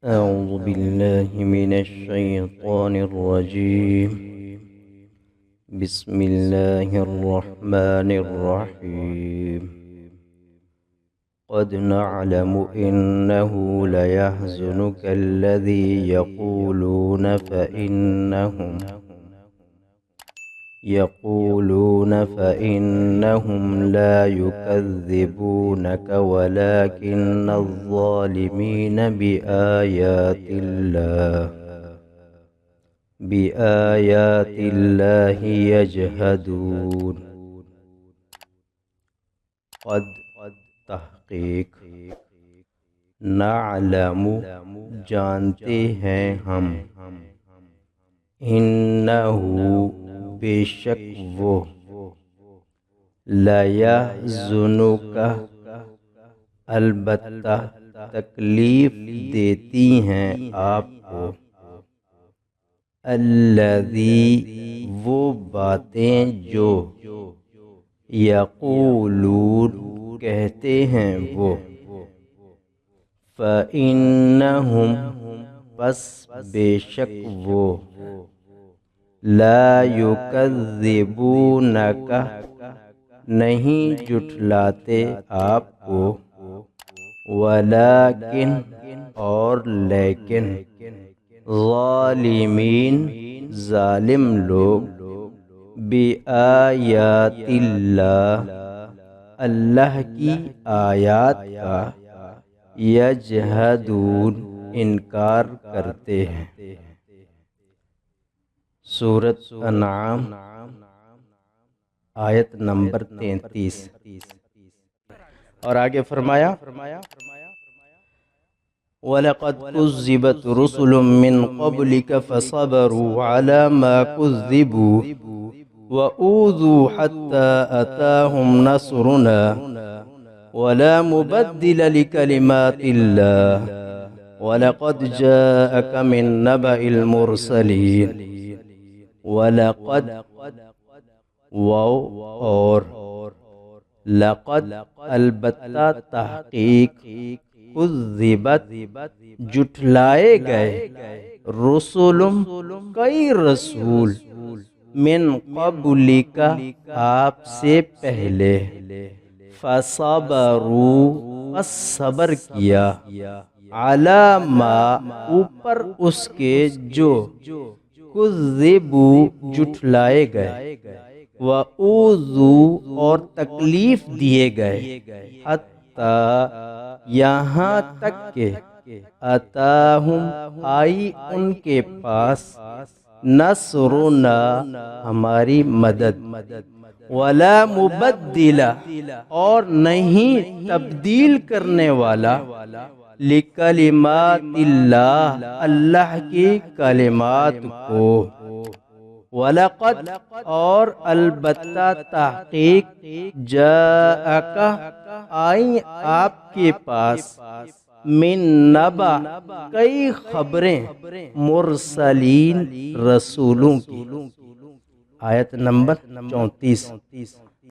أعوذ بالله من الشيطان الرجيم. بسم الله الرحمن الرحيم. قد نعلم إنه ليحزنك الذي يقولون فإنهم لا يكذبونك ولكن الظالمين بآيات الله يجحدون. قد تحقیق نعلم جانتے ہیں ہم، انہو بے شک وہ، لیحزنک البتہ تکلیف دیتی ہیں آپ کو، الذی وہ باتیں جو، یقولون کہتے ہیں وہ، فإنہم پس بے شک وہ، لا یکذبونک نہیں جھٹلاتے آپ کو، ولیکن اور لیکن، ظالمین ظالم لوگ، بآیات اللہ اللہ کی آیات کا، یجحدون انکار کرتے ہیں۔ سورۃ انعام آیت نمبر 33۔ اور آگے فرمایا وَلَقَدْ كُذِّبَتْ رُسُلٌ مِّن قَبْلِكَ فَصَبَرُوا عَلَى مَا كُذِّبُوا وَأُوذُوا حَتَّى أَتَاهُمْ نَصْرُنَا وَلَا مُبَدِّلَ لِكَلِمَاتِ اللَّهِ وَلَقَدْ جَاءَكَ مِن نَّبَإِ الْمُرْسَلِينَ۔ وَلَقَدْ اور لقد البتہ تحقیق، کذبت جھٹلائے گئے، رسول کئی رسول، من قبلک آپ سے پہلے، فصبروا پس صبر کیا، علی ما اوپر اس کے جو، کذبوا جھٹلائے گئے، وَأُوذُوا اور تکلیف دیے گئے، حتیٰ یہاں تک کہ، اتاہم آئی ان کے پاس، نصرنا ہماری مدد، ولا مبدل اور نہیں تبدیل کرنے والا، لکلمات اللہ اللہ کی کلمات کو، وَلَقَدْ اور البتہ تحقیق، جاءک آئیں آپ کے پاس، من نبأ کئی خبریں، مرسلین رسولوں کی۔ آیت نمبر 34۔